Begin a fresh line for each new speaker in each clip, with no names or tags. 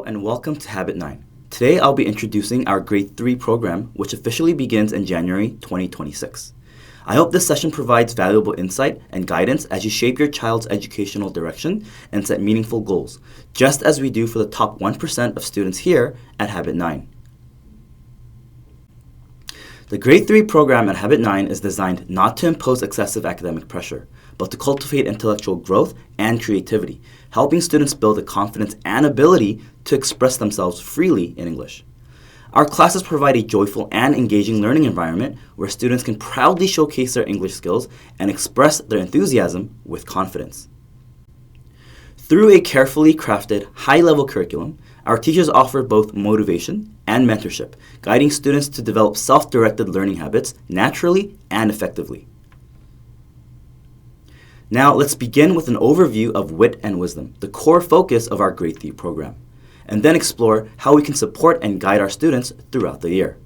and welcome to Habit 9. Today I'll be introducing our Grade 3 program, which officially begins in January 2026. I hope this session provides valuable insight and guidance as you shape your child's educational direction and set meaningful goals, just as we do for the top 1% of students here at Habit 9. The Grade 3 program at Habit 9 is designed not to impose excessive academic pressure, but to cultivate intellectual growth and creativity, helping students build the confidence and ability to express themselves freely in English. Our classes provide a joyful and engaging learning environment where students can proudly showcase their English skills and express their enthusiasm with confidence. Through a carefully crafted, high-level curriculum, our teachers offer both motivation and mentorship, guiding students to develop self-directed learning habits naturally and effectively. Now, let's begin with an overview of Wit and Wisdom, the core focus of our Grade 3 program, and then explore how we can support and guide our students throughout the year.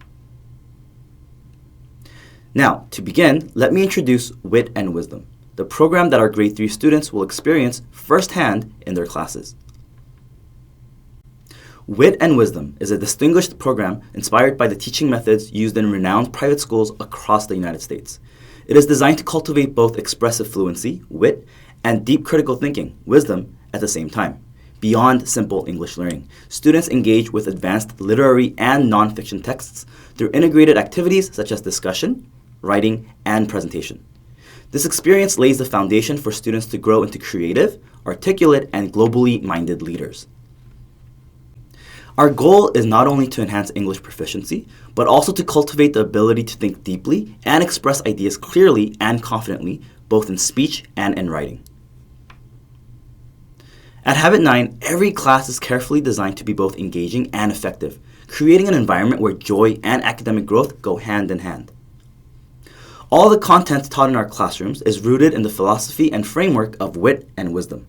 Now, to begin, let me introduce Wit and Wisdom, the program that our Grade 3 students will experience firsthand in their classes. Wit and Wisdom is a distinguished program inspired by the teaching methods used in renowned private schools across the United States. It is designed to cultivate both expressive fluency, wit, and deep critical thinking, wisdom, at the same time. Beyond simple English learning, students engage with advanced literary and nonfiction texts through integrated activities such as discussion, writing, and presentation. This experience lays the foundation for students to grow into creative, articulate, and globally minded leaders. Our goal is not only to enhance English proficiency, but also to cultivate the ability to think deeply and express ideas clearly and confidently, both in speech and in writing. At Habit 9, every class is carefully designed to be both engaging and effective, creating an environment where joy and academic growth go hand in hand. All the content taught in our classrooms is rooted in the philosophy and framework of Wit and Wisdom.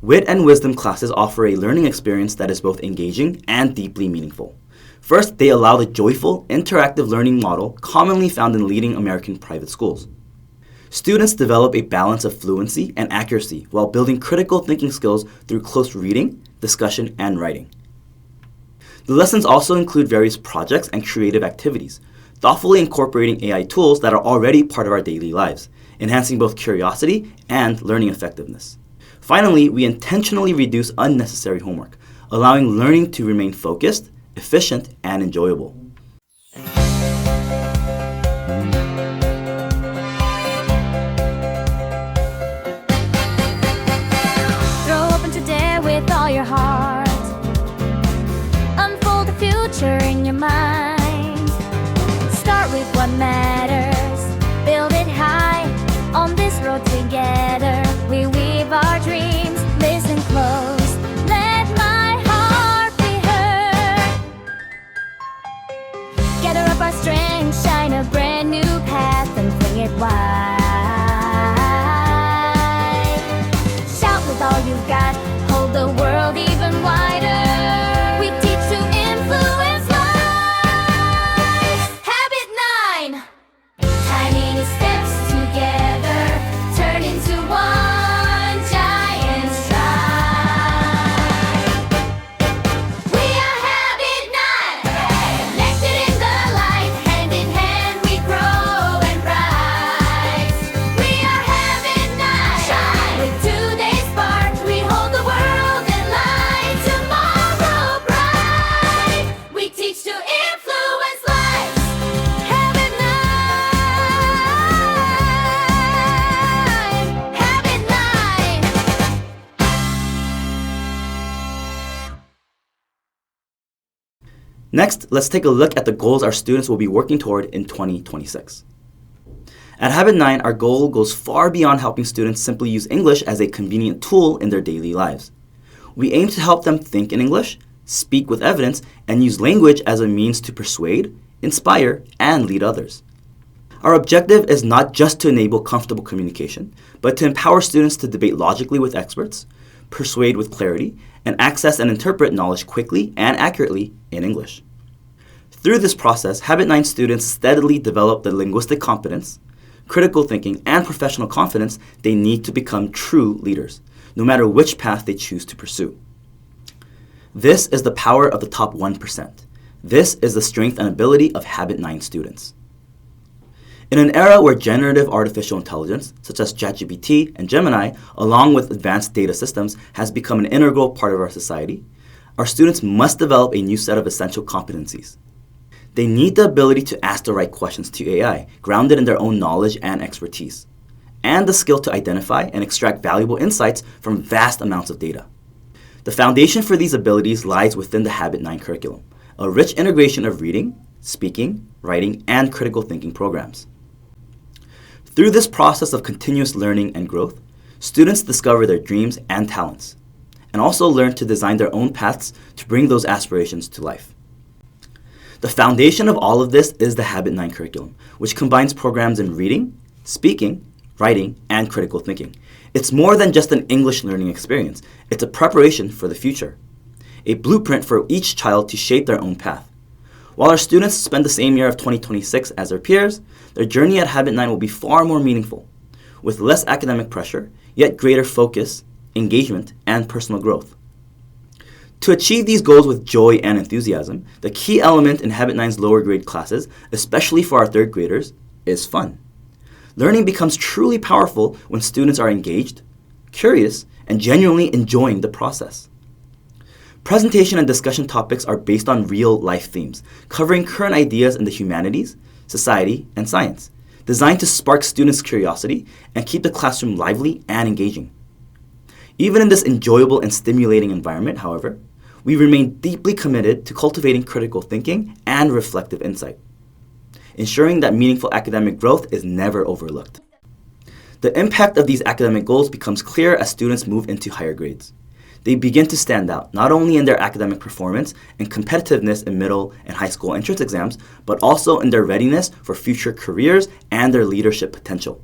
Wit and Wisdom classes offer a learning experience that is both engaging and deeply meaningful. First, they allow the joyful, interactive learning model commonly found in leading American private schools. Students develop a balance of fluency and accuracy while building critical thinking skills through close reading, discussion, and writing. The lessons also include various projects and creative activities, thoughtfully incorporating AI tools that are already part of our daily lives, enhancing both curiosity and learning effectiveness. Finally, we intentionally reduce unnecessary homework, allowing learning to remain focused, efficient, and enjoyable.
Throw open today with all your heart. Unfold the future in your mind. Start with what matters. Build it high. On this road together, we weave our dreams. Listen close. Let my heart be heard. Gather up our strength, shine a brand new path, and fling it wide. Shout with all you've got. Hold the world even wider. We teach to influence lives. Habit 9. Tiny steps together turn into one giant stride. We are Habit 9, connected in the light, hand in hand we grow and rise. We are Habit 9, shine with today's spark. We hold the world in light, tomorrow bright. We teach to influence lives. Habit 9. Habit 9.
Next, let's take a look at the goals our students will be working toward in 2026. At Habit 9, our goal goes far beyond helping students simply use English as a convenient tool in their daily lives. We aim to help them think in English, speak with evidence, and use language as a means to persuade, inspire, and lead others. Our objective is not just to enable comfortable communication, but to empower students to debate logically with experts, persuade with clarity, and access and interpret knowledge quickly and accurately in English. Through this process, Habit 9 students steadily develop the linguistic competence, critical thinking, and professional confidence they need to become true leaders, no matter which path they choose to pursue. This is the power of the top 1%. This is the strength and ability of HabitNine students. In an era where generative artificial intelligence, such as ChatGPT and Gemini, along with advanced data systems, has become an integral part of our society, our students must develop a new set of essential competencies. They need the ability to ask the right questions to AI, grounded in their own knowledge and expertise, and the skill to identify and extract valuable insights from vast amounts of data. The foundation for these abilities lies within the HabitNine curriculum, a rich integration of reading, speaking, writing, and critical thinking programs. Through this process of continuous learning and growth, students discover their dreams and talents, and also learn to design their own paths to bring those aspirations to life. The foundation of all of this is the HabitNine curriculum, which combines programs in reading, speaking, writing, and critical thinking. It's more than just an English learning experience. It's a preparation for the future, a blueprint for each child to shape their own path. While our students spend the same year of 2026 as their peers, their journey at HabitNine will be far more meaningful, with less academic pressure, yet greater focus, engagement, and personal growth. To achieve these goals with joy and enthusiasm, the key element in HabitNine's lower grade classes, especially for our third graders, is fun. Learning becomes truly powerful when students are engaged, curious, and genuinely enjoying the process. Presentation and discussion topics are based on real-life themes, covering current ideas in the humanities, society, and science, designed to spark students' curiosity and keep the classroom lively and engaging. Even in this enjoyable and stimulating environment, however, we remain deeply committed to cultivating critical thinking and reflective insight, ensuring that meaningful academic growth is never overlooked. The impact of these academic goals becomes clear as students move into higher grades. They begin to stand out, not only in their academic performance and competitiveness in middle and high school entrance exams, but also in their readiness for future careers and their leadership potential.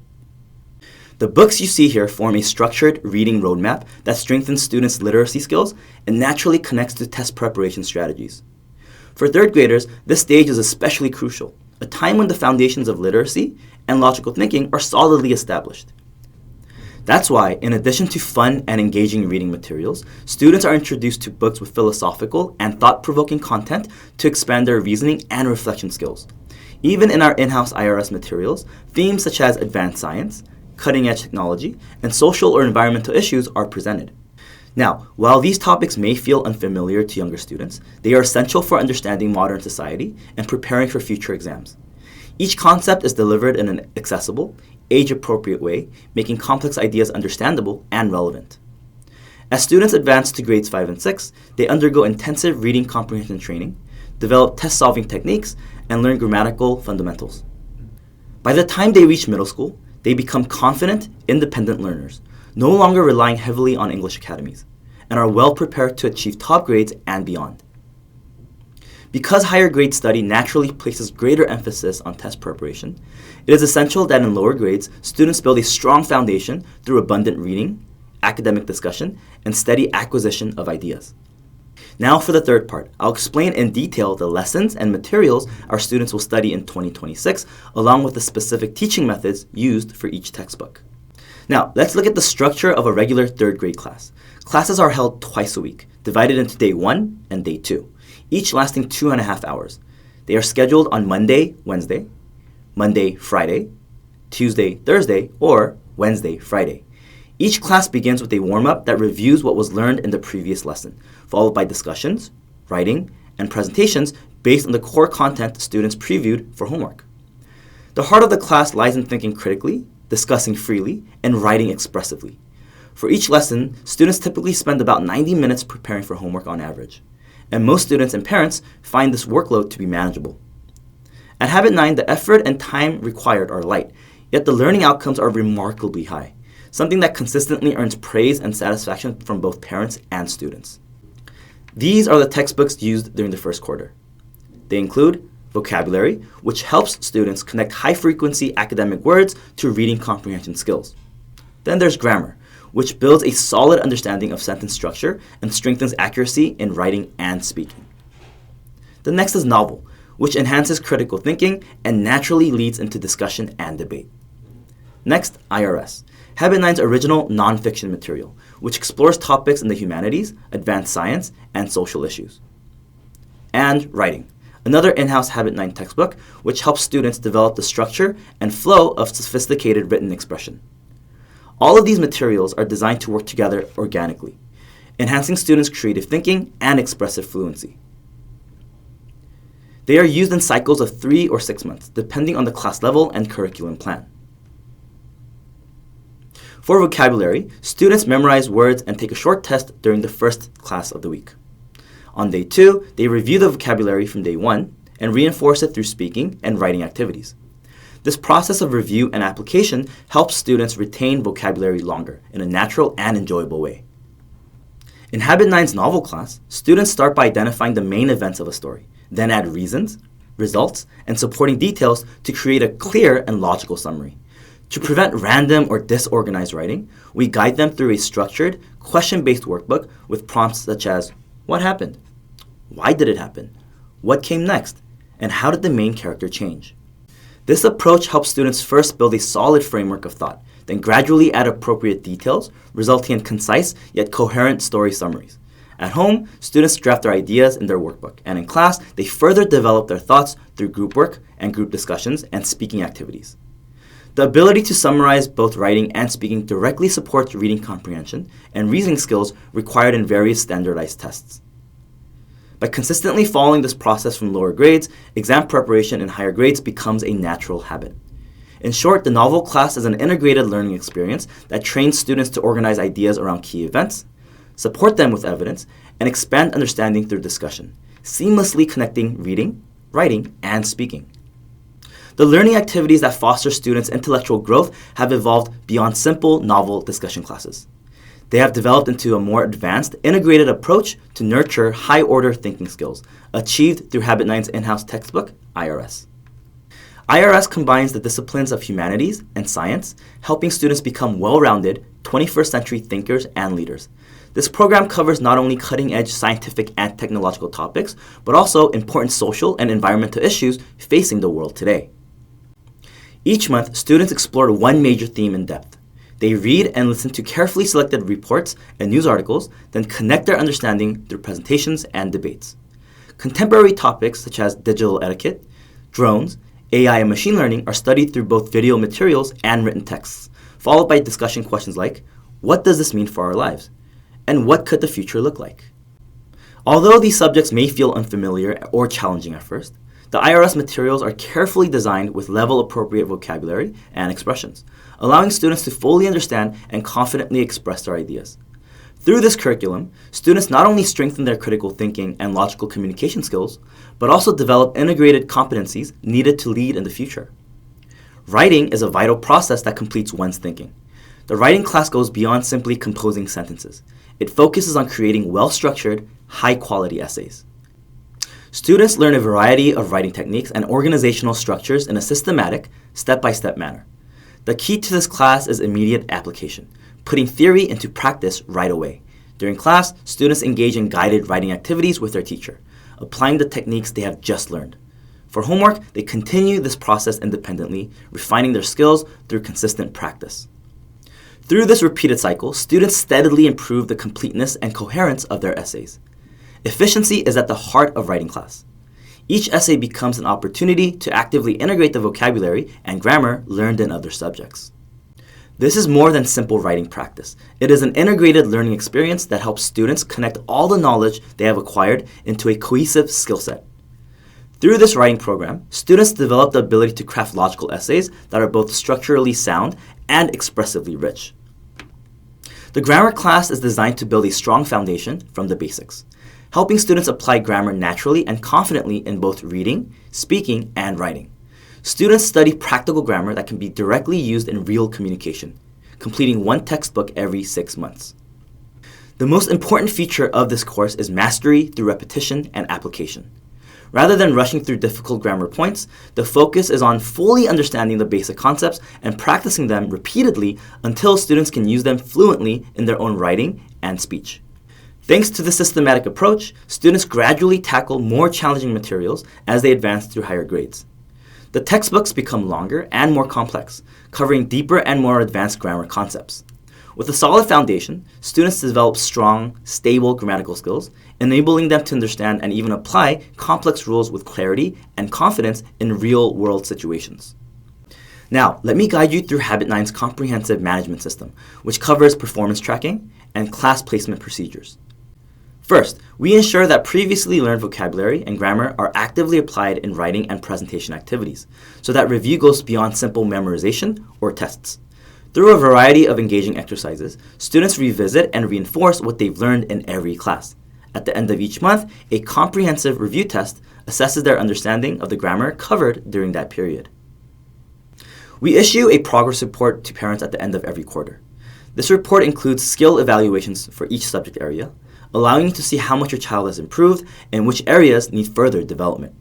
The books you see here form a structured reading roadmap that strengthens students' literacy skills and naturally connects to test preparation strategies. For third graders, this stage is especially crucial, a time when the foundations of literacy and logical thinking are solidly established. That's why, in addition to fun and engaging reading materials, students are introduced to books with philosophical and thought-provoking content to expand their reasoning and reflection skills. Even in our in-house IRS materials, themes such as advanced science, cutting-edge technology, and social or environmental issues are presented. Now, while these topics may feel unfamiliar to younger students, they are essential for understanding modern society and preparing for future exams. Each concept is delivered in an accessible, age-appropriate way, making complex ideas understandable and relevant. As students advance to grades 5 and 6, they undergo intensive reading comprehension training, develop test-solving techniques, and learn grammatical fundamentals. By the time they reach middle school, they become confident, independent learners, no longer relying heavily on English academies, and are well prepared to achieve top grades and beyond. Because higher grade study naturally places greater emphasis on test preparation, it is essential that in lower grades, students build a strong foundation through abundant reading, academic discussion, and steady acquisition of ideas. Now for the third part, I'll explain in detail the lessons and materials our students will study in 2026, along with the specific teaching methods used for each textbook. Now, let's look at the structure of a regular third grade class. Classes are held twice a week, divided into day 1 and day 2. Each lasting 2.5 hours. They are scheduled on Monday, Wednesday, Monday, Friday, Tuesday, Thursday, or Wednesday, Friday. Each class begins with a warm-up that reviews what was learned in the previous lesson, followed by discussions, writing, and presentations based on the core content students previewed for homework. The heart of the class lies in thinking critically, discussing freely, and writing expressively. For each lesson, students typically spend about 90 minutes preparing for homework on average, and most students and parents find this workload to be manageable. At HabitNine, the effort and time required are light, yet the learning outcomes are remarkably high, something that consistently earns praise and satisfaction from both parents and students. These are the textbooks used during the first quarter. They include vocabulary, which helps students connect high-frequency academic words to reading comprehension skills. Then there's grammar, which builds a solid understanding of sentence structure and strengthens accuracy in writing and speaking. The next is novel, which enhances critical thinking and naturally leads into discussion and debate. Next, IRS, Habit9's original nonfiction material, which explores topics in the humanities, advanced science, and social issues. And writing, another in-house Habit9 textbook, which helps students develop the structure and flow of sophisticated written expression. All of these materials are designed to work together organically, enhancing students' creative thinking and expressive fluency. They are used in cycles of 3 or 6 months, depending on the class level and curriculum plan. For vocabulary, students memorize words and take a short test during the first class of the week. On day 2, they review the vocabulary from day 1 and reinforce it through speaking and writing activities. This process of review and application helps students retain vocabulary longer in a natural and enjoyable way. In Habit9's novel class, students start by identifying the main events of a story, then add reasons, results, and supporting details to create a clear and logical summary. To prevent random or disorganized writing, we guide them through a structured, question-based workbook with prompts such as, what happened? Why did it happen? What came next? And how did the main character change? This approach helps students first build a solid framework of thought, then gradually add appropriate details, resulting in concise yet coherent story summaries. At home, students draft their ideas in their workbook, and in class, they further develop their thoughts through group work and group discussions and speaking activities. The ability to summarize both writing and speaking directly supports reading comprehension and reasoning skills required in various standardized tests. By consistently following this process from lower grades, exam preparation in higher grades becomes a natural habit. In short, the novel class is an integrated learning experience that trains students to organize ideas around key events, support them with evidence, and expand understanding through discussion, seamlessly connecting reading, writing, and speaking. The learning activities that foster students' intellectual growth have evolved beyond simple novel discussion classes. They have developed into a more advanced, integrated approach to nurture high-order thinking skills, achieved through Habit9's in-house textbook, IRS. IRS combines the disciplines of humanities and science, helping students become well-rounded, 21st century thinkers and leaders. This program covers not only cutting-edge scientific and technological topics, but also important social and environmental issues facing the world today. Each month, students explore one major theme in depth. They read and listen to carefully selected reports and news articles, then connect their understanding through presentations and debates. Contemporary topics such as digital etiquette, drones, AI and machine learning are studied through both video materials and written texts, followed by discussion questions like, what does this mean for our lives? And what could the future look like? Although these subjects may feel unfamiliar or challenging at first, the IRS materials are carefully designed with level-appropriate vocabulary and expressions, allowing students to fully understand and confidently express their ideas. Through this curriculum, students not only strengthen their critical thinking and logical communication skills, but also develop integrated competencies needed to lead in the future. Writing is a vital process that completes one's thinking. The writing class goes beyond simply composing sentences. It focuses on creating well-structured, high-quality essays. Students learn a variety of writing techniques and organizational structures in a systematic, step-by-step manner. The key to this class is immediate application, putting theory into practice right away. During class, students engage in guided writing activities with their teacher, applying the techniques they have just learned. For homework, they continue this process independently, refining their skills through consistent practice. Through this repeated cycle, students steadily improve the completeness and coherence of their essays. Efficiency is at the heart of writing class. Each essay becomes an opportunity to actively integrate the vocabulary and grammar learned in other subjects. This is more than simple writing practice. It is an integrated learning experience that helps students connect all the knowledge they have acquired into a cohesive skill set. Through this writing program, students develop the ability to craft logical essays that are both structurally sound and expressively rich. The grammar class is designed to build a strong foundation from the basics, helping students apply grammar naturally and confidently in both reading, speaking, and writing. Students study practical grammar that can be directly used in real communication, completing one textbook every 6 months. The most important feature of this course is mastery through repetition and application. Rather than rushing through difficult grammar points, the focus is on fully understanding the basic concepts and practicing them repeatedly until students can use them fluently in their own writing and speech. Thanks to this systematic approach, students gradually tackle more challenging materials as they advance through higher grades. The textbooks become longer and more complex, covering deeper and more advanced grammar concepts. With a solid foundation, students develop strong, stable grammatical skills, enabling them to understand and even apply complex rules with clarity and confidence in real-world situations. Now, let me guide you through Habit9's comprehensive management system, which covers performance tracking and class placement procedures. First, we ensure that previously learned vocabulary and grammar are actively applied in writing and presentation activities, so that review goes beyond simple memorization or tests. Through a variety of engaging exercises, students revisit and reinforce what they've learned in every class. At the end of each month, a comprehensive review test assesses their understanding of the grammar covered during that period. We issue a progress report to parents at the end of every quarter. This report includes skill evaluations for each subject area, allowing you to see how much your child has improved and which areas need further development.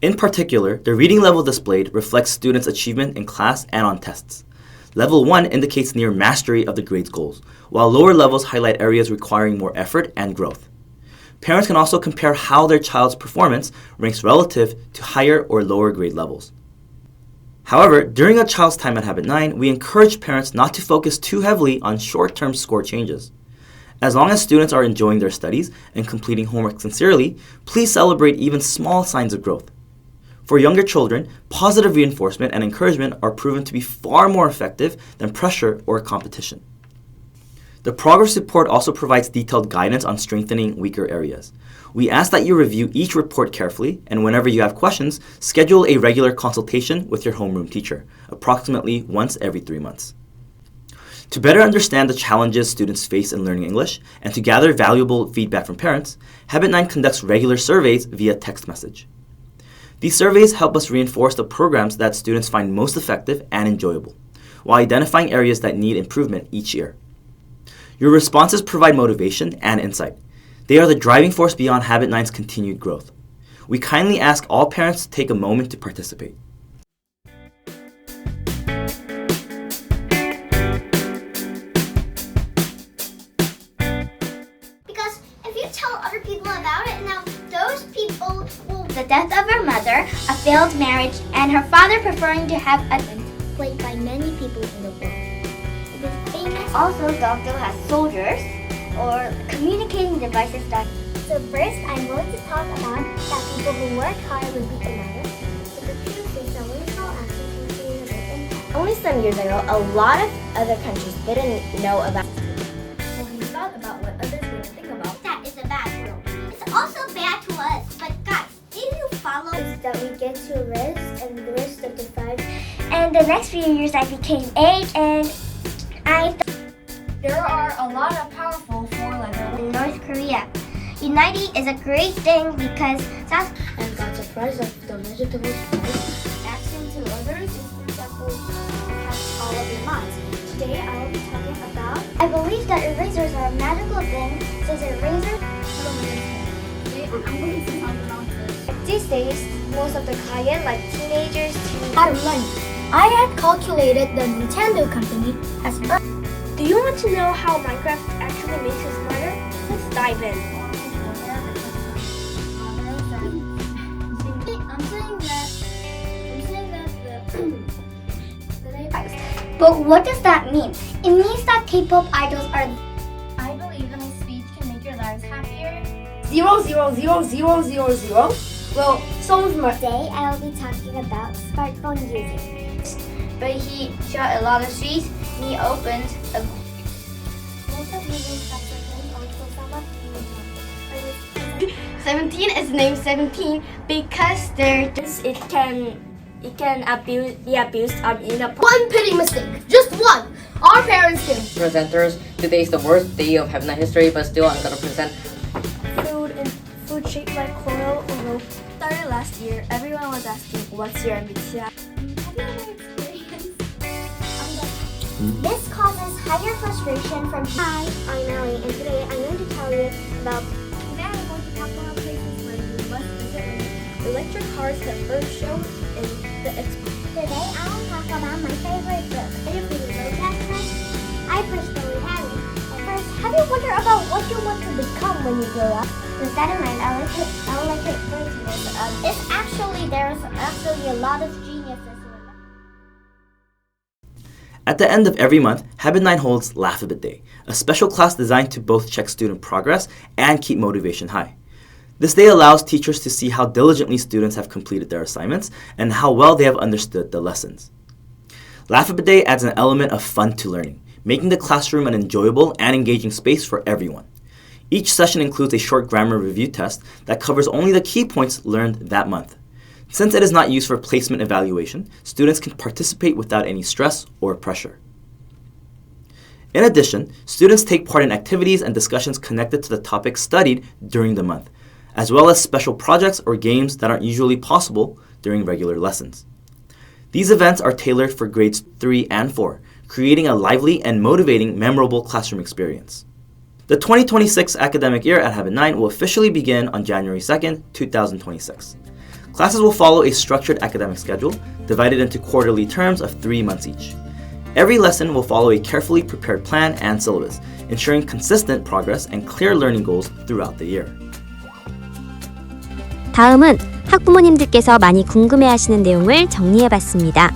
In particular, the reading level displayed reflects students' achievement in class and on tests. Level 1 indicates near mastery of the grade's goals, while lower levels highlight areas requiring more effort and growth. Parents can also compare how their child's performance ranks relative to higher or lower grade levels. However, during a child's time at Habit9, we encourage parents not to focus too heavily on short-term score changes. As long as students are enjoying their studies and completing homework sincerely, please celebrate even small signs of growth. For younger children, positive reinforcement and encouragement are proven to be far more effective than pressure or competition. The progress report also provides detailed guidance on strengthening weaker areas. We ask that you review each report carefully, and whenever you have questions, schedule a regular consultation with your homeroom teacher, approximately once every 3 months. To better understand the challenges students face in learning English and to gather valuable feedback from parents, Habit9 conducts regular surveys via text message. These surveys help us reinforce the programs that students find most effective and enjoyable, while identifying areas that need improvement each year. Your responses provide motivation and insight. They are the driving force beyond Habit9's continued growth. We kindly ask all parents to take a moment to participate.
Because if you tell other people about it, now those people will... The death of her mother, a failed marriage, and her father preferring to have a... played by many people in the world. It is famous. Also, Doctor has soldiers, or communicating devices that... So first, I'm going to talk about that people who work hard will beat another. So the truth is that we small action can create a big impact.
Only some years ago, a lot of other countries didn't know about.
Well, we thought about what others would think about. That is a bad rule. It's also bad to us, but guys, if you follow...
That we get to rest and the rest of the 5. And the next few years, I became 8, and
There are a lot of powerful four-letter
in North Korea. Uniting is a great thing because South
and got surprised of the vegetable spice. Action to others is that will catch all of your minds. Today I will be talking about...
I believe that erasers are a magical thing since erasers...
Today I'm going to talk about this.
These days, most of the clients like teenagers to...
Bottom line, I had calculated the Nintendo company has...
Do you want to know how Minecraft actually makes us smarter? Let's dive in. But what does that mean? It means that K-pop idols are...
I believe in a speech can make your lives happier.
0000000? Well, so smart.
Today I will be talking about smartphone using.
But he shot a lot of streets. He opened a...
Most of using subscriptions also some of you
17 is named 17 because it can be abused in a...
One petty mistake, just one. Our parents did.
Presenters, today is the worst day of Have Not history, but still I'm gonna present
Food shaped like coral or rope. Started last year, everyone was asking, what's your MBTI?
Have you ever experienced This causes higher frustration from... Hi, I'm Ellie, and today I'm going to tell you about... Today I'm going to talk about places where you must visit.
Electric cars that first showed in the expo.
Today I will talk about my favorite book. Are you reading LaugHabit? I personally haven't. First, have you wondered about what you want to become when you grow up? With that in mind, I would like to explain to you. There's actually a lot of genius
At the end of every month, Habit9 holds LaugHabit Day, a special class designed to both check student progress and keep motivation high. This day allows teachers to see how diligently students have completed their assignments and how well they have understood the lessons. LaugHabit Day adds an element of fun to learning, making the classroom an enjoyable and engaging space for everyone. Each session includes a short grammar review test that covers only the key points learned that month. Since it is not used for placement evaluation, students can participate without any stress or pressure. In addition, students take part in activities and discussions connected to the topics studied during the month, as well as special projects or games that aren't usually possible during regular lessons. These events are tailored for grades 3 and 4, creating a lively and motivating memorable classroom experience. The 2026 academic year at Habit9 will officially begin on January 2nd, 2026. Classes will follow a structured academic schedule, divided into quarterly terms of 3 months each. Every lesson will follow a carefully prepared plan and syllabus, ensuring consistent progress and clear learning goals throughout the year.
다음은 학부모님들께서 많이 궁금해하시는 내용을 정리해봤습니다.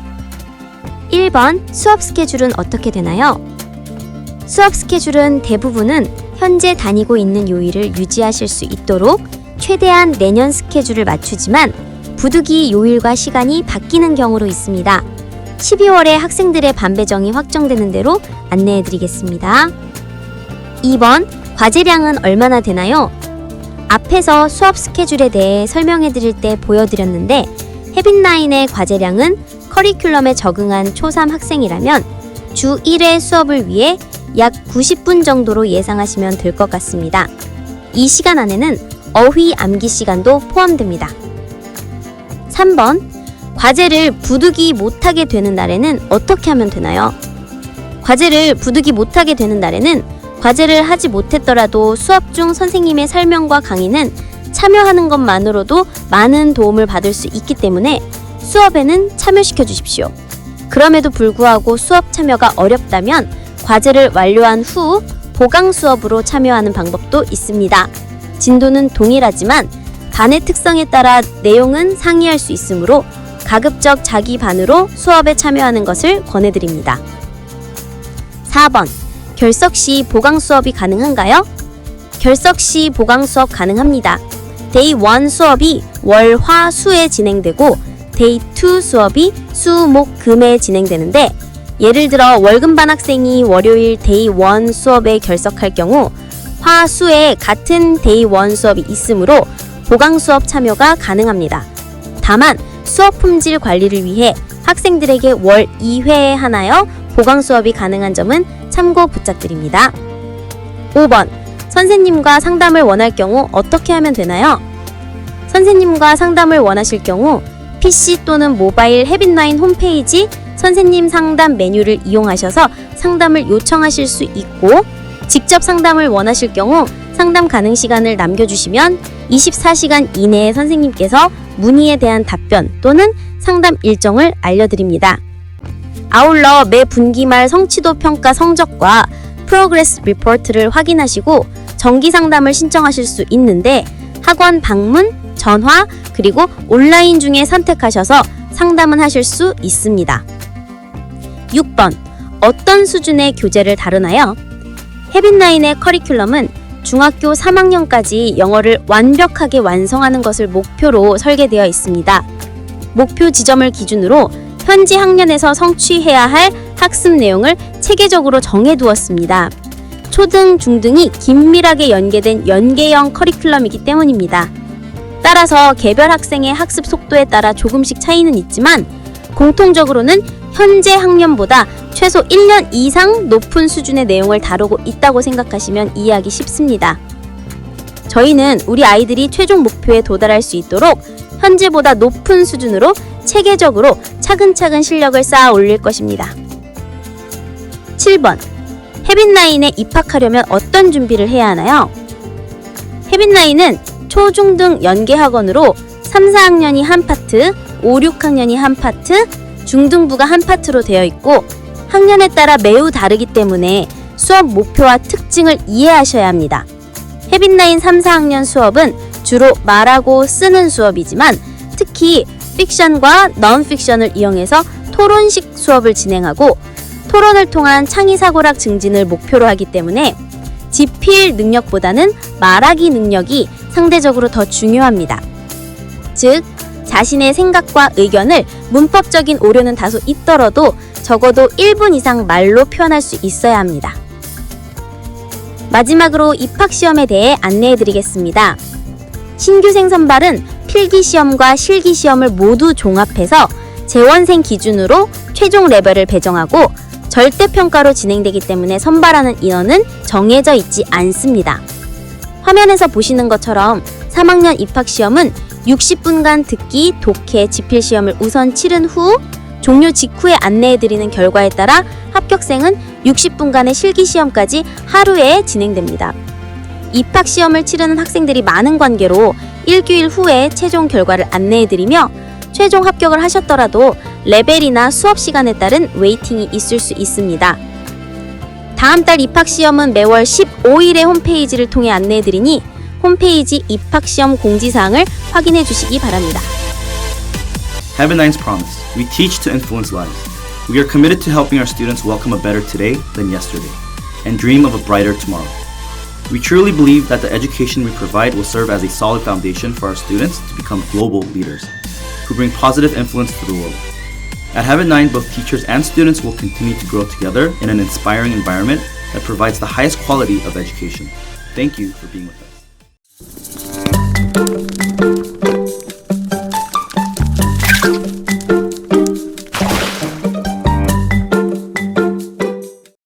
1번, 수업 스케줄은 어떻게 되나요? 수업 스케줄은 대부분은 현재 다니고 있는 요일을 유지하실 수 있도록 최대한 내년 스케줄을 맞추지만 부득이 요일과 시간이 바뀌는 경우로 있습니다. 12월에 학생들의 반배정이 확정되는 대로 안내해드리겠습니다. 2번, 과제량은 얼마나 되나요? 앞에서 수업 스케줄에 대해 설명해드릴 때 보여드렸는데 해빛나인의 과제량은 커리큘럼에 적응한 초3 학생이라면 주 1회 수업을 위해 약 90분 정도로 예상하시면 될 것 같습니다. 이 시간 안에는 어휘 암기 시간도 포함됩니다. 3번, 과제를 부득이 못하게 되는 날에는 어떻게 하면 되나요? 과제를 부득이 못하게 되는 날에는 과제를 하지 못했더라도 수업 중 선생님의 설명과 강의는 참여하는 것만으로도 많은 도움을 받을 수 있기 때문에 수업에는 참여시켜 주십시오. 그럼에도 불구하고 수업 참여가 어렵다면 과제를 완료한 후 보강 수업으로 참여하는 방법도 있습니다. 진도는 동일하지만 반의 특성에 따라 내용은 상이할 수 있으므로 가급적 자기 반으로 수업에 참여하는 것을 권해드립니다. 4번, 결석 시 보강 수업이 가능한가요? 결석 시 보강 수업 가능합니다. 데이 1 수업이 월, 화, 수에 진행되고 데이 2 수업이 수, 목, 금에 진행되는데 예를 들어 월금반 학생이 월요일 데이 1 수업에 결석할 경우 화, 수에 같은 데이 1 수업이 있으므로 보강 수업 참여가 가능합니다. 다만 수업 품질 관리를 위해 학생들에게 월 2회에 하나여 보강 수업이 가능한 점은 참고 부탁드립니다. 5번, 선생님과 상담을 원할 경우 어떻게 하면 되나요? 선생님과 상담을 원하실 경우 PC 또는 모바일 해빛나인 홈페이지 선생님 상담 메뉴를 이용하셔서 상담을 요청하실 수 있고 직접 상담을 원하실 경우 상담 가능 시간을 남겨주시면 24시간 이내에 선생님께서 문의에 대한 답변 또는 상담 일정을 알려드립니다. 아울러 매 분기 말 성취도 평가 성적과 프로그레스 리포트를 확인하시고 정기 상담을 신청하실 수 있는데 학원 방문, 전화, 그리고 온라인 중에 선택하셔서 상담은 하실 수 있습니다. 6번, 어떤 수준의 교재를 다루나요? 해빛나인의 커리큘럼은 중학교 3학년까지 영어를 완벽하게 완성하는 것을 목표로 설계되어 있습니다. 목표 지점을 기준으로 현지 학년에서 성취해야 할 학습 내용을 체계적으로 정해두었습니다. 초등, 중등이 긴밀하게 연계된 연계형 커리큘럼이기 때문입니다. 따라서 개별 학생의 학습 속도에 따라 조금씩 차이는 있지만 공통적으로는 현재 학년보다 최소 1년 이상 높은 수준의 내용을 다루고 있다고 생각하시면 이해하기 쉽습니다. 저희는 우리 아이들이 최종 목표에 도달할 수 있도록 현재보다 높은 수준으로 체계적으로 차근차근 실력을 쌓아 올릴 것입니다. 7번, 해빛나인에 입학하려면 어떤 준비를 해야 하나요? 해빛나인은 초, 중, 등 연계학원으로 3, 4학년이 한 파트, 5, 6학년이 한 파트, 중등부가 한 파트로 되어 있고 학년에 따라 매우 다르기 때문에 수업 목표와 특징을 이해하셔야 합니다. 해빛나인 3, 4학년 수업은 주로 말하고 쓰는 수업이지만 특히 픽션과 넌픽션을 이용해서 토론식 수업을 진행하고 토론을 통한 창의사고력 증진을 목표로 하기 때문에 지필 능력보다는 말하기 능력이 상대적으로 더 중요합니다. 즉, 자신의 생각과 의견을 문법적인 오류는 다소 있더라도 적어도 1분 이상 말로 표현할 수 있어야 합니다. 마지막으로 입학시험에 대해 안내해드리겠습니다. 신규생 선발은 필기시험과 실기시험을 모두 종합해서 재원생 기준으로 최종 레벨을 배정하고 절대평가로 진행되기 때문에 선발하는 인원은 정해져 있지 않습니다. 화면에서 보시는 것처럼 3학년 입학시험은 60분간 듣기, 독해, 지필시험을 우선 치른 후 종료 직후에 안내해드리는 결과에 따라 합격생은 60분간의 실기시험까지 하루에 진행됩니다. 입학시험을 치르는 학생들이 많은 관계로 일주일 후에 최종 결과를 안내해드리며 최종 합격을 하셨더라도 레벨이나 수업시간에 따른 웨이팅이 있을 수 있습니다. 다음 달 입학시험은 매월 15일에 홈페이지를 통해 안내해드리니 홈페이지 입학시험 공지사항을 확인해 주시기 바랍니다.
Habit9's promise. We teach to influence lives. We are committed to helping our students welcome a better today than yesterday and dream of a brighter tomorrow. We truly believe that the education we provide will serve as a solid foundation for our students to become global leaders who bring positive influence to the world. At Habit9, both teachers and students will continue to grow together in an inspiring environment that provides the highest quality of education. Thank you for being with us.